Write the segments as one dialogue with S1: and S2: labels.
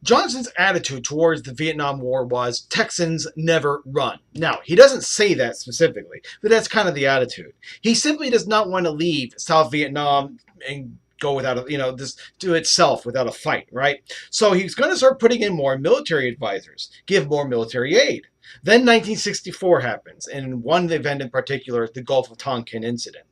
S1: Johnson's attitude towards the Vietnam War was Texans never run. Now, he doesn't say that specifically, but that's kind of the attitude. He simply does not want to leave South Vietnam and go without a, just do itself without a fight, right? So he's going to start putting in more military advisors, give more military aid. Then 1964 happens, and one event in particular, the Gulf of Tonkin incident.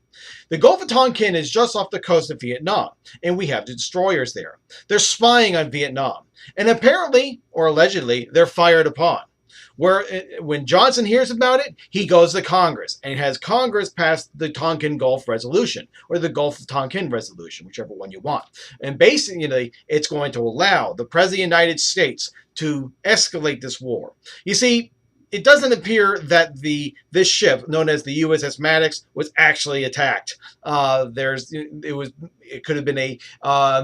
S1: The Gulf of Tonkin is just off the coast of Vietnam, and we have the destroyers there. They're spying on Vietnam, and apparently, or allegedly, they're fired upon. When Johnson hears about it, he goes to Congress and has Congress pass the Tonkin Gulf Resolution, or the Gulf of Tonkin Resolution, whichever one you want. And basically, it's going to allow the President of the United States to escalate this war. You see, it doesn't appear that this ship, known as the USS Maddox, was actually attacked. It could have been a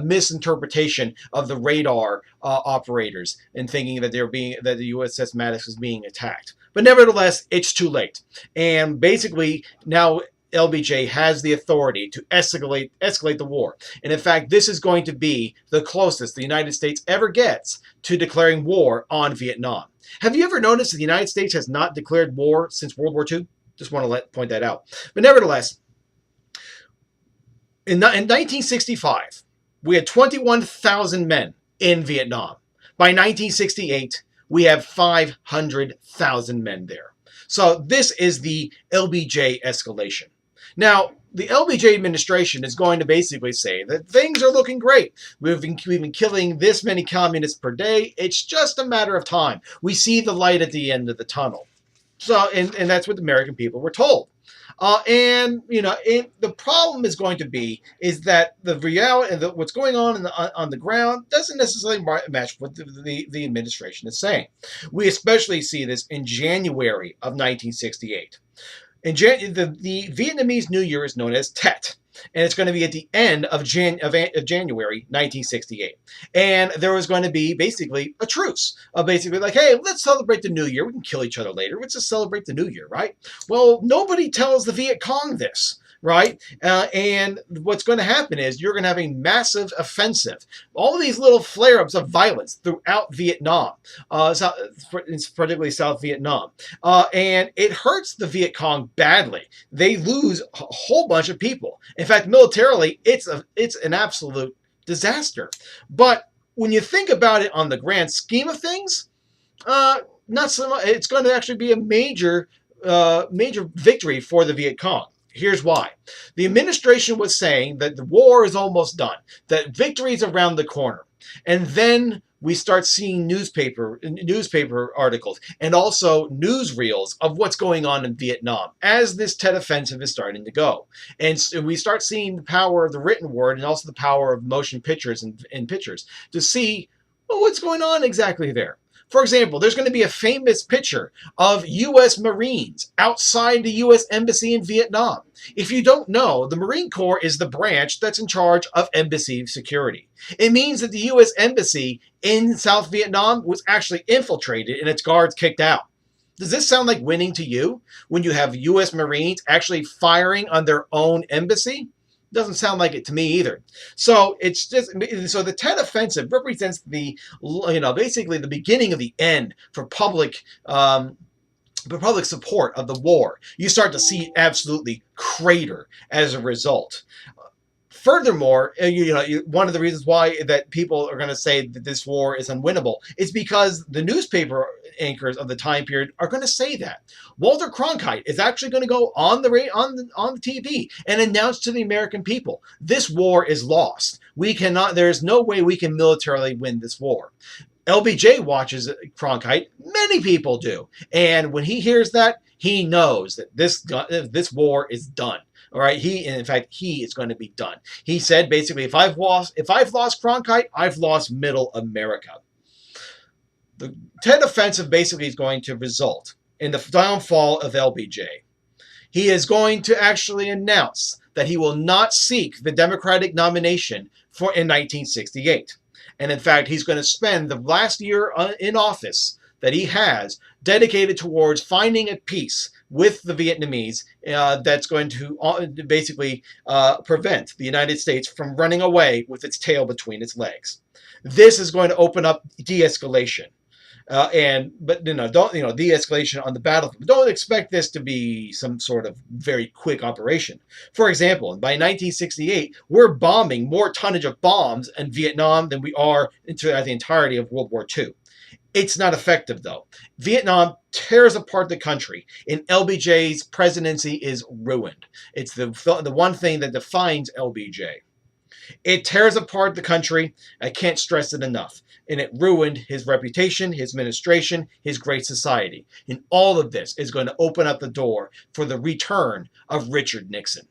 S1: misinterpretation of the radar operators in thinking that the USS Maddox was being attacked. But nevertheless, it's too late, and basically now LBJ has the authority to escalate the war. And in fact, this is going to be the closest the United States ever gets to declaring war on Vietnam. Have you ever noticed that the United States has not declared war since World War II? Just want to point that out. But nevertheless, in 1965, we had 21,000 men in Vietnam. By 1968, we have 500,000 men there. So this is the LBJ escalation. Now, the LBJ administration is going to basically say that things are looking great. We've been killing this many communists per day. It's just a matter of time. We see the light at the end of the tunnel. So, and that's what the American people were told. The problem is going to be is that the reality and what's going on the ground doesn't necessarily match what the administration is saying. We especially see this in January of 1968. The Vietnamese New Year is known as Tet, and it's going to be at the end of January 1968. And there was going to be basically a truce, basically like, hey, let's celebrate the New Year. We can kill each other later. Let's just celebrate the New Year, right? Well, nobody tells the Viet Cong this. Right? And what's going to happen is you're going to have a massive offensive. All of these little flare-ups of violence throughout Vietnam, particularly South Vietnam. And it hurts the Viet Cong badly. They lose a whole bunch of people. In fact, militarily, it's an absolute disaster. But when you think about it on the grand scheme of things, not so much. It's going to actually be a major victory for the Viet Cong. Here's why. The administration was saying that the war is almost done, that victory is around the corner. And then we start seeing newspaper articles and also newsreels of what's going on in Vietnam as this Tet Offensive is starting to go. And so we start seeing the power of the written word and also the power of motion pictures and pictures to see, well, what's going on exactly there. For example, there's going to be a famous picture of U.S. Marines outside the U.S. Embassy in Vietnam. If you don't know, the Marine Corps is the branch that's in charge of embassy security. It means that the U.S. Embassy in South Vietnam was actually infiltrated and its guards kicked out. Does this sound like winning to you when you have U.S. Marines actually firing on their own embassy? Doesn't sound like it to me either. So the Tet Offensive represents basically the beginning of the end for public support of the war. You start to see absolutely crater as a result. Furthermore, one of the reasons why that people are going to say that this war is unwinnable is because the newspaper anchors of the time period are going to say that. Walter Cronkite is actually going to go on the TV and announce to the American people, this war is lost. There is no way we can militarily win this war. LBJ watches Cronkite. Many people do. And when he hears that, he knows that this war is done. All right, he is going to be done. He said basically, if I've lost Cronkite, I've lost Middle America. The Tet Offensive basically is going to result in the downfall of LBJ. He is going to actually announce that he will not seek the Democratic nomination in 1968. And in fact, he's going to spend the last year in office that he has dedicated towards finding a peace with the Vietnamese that's going to basically prevent the United States from running away with its tail between its legs. This is going to open up de-escalation. But don't de-escalation on the battlefield. Don't expect this to be some sort of very quick operation. For example, by 1968, we're bombing more tonnage of bombs in Vietnam than we are into the entirety of World War II. It's not effective though. Vietnam tears apart the country, and LBJ's presidency is ruined. It's the one thing that defines LBJ. It tears apart the country. I can't stress it enough. And it ruined his reputation, his administration, his great society. And all of this is going to open up the door for the return of Richard Nixon.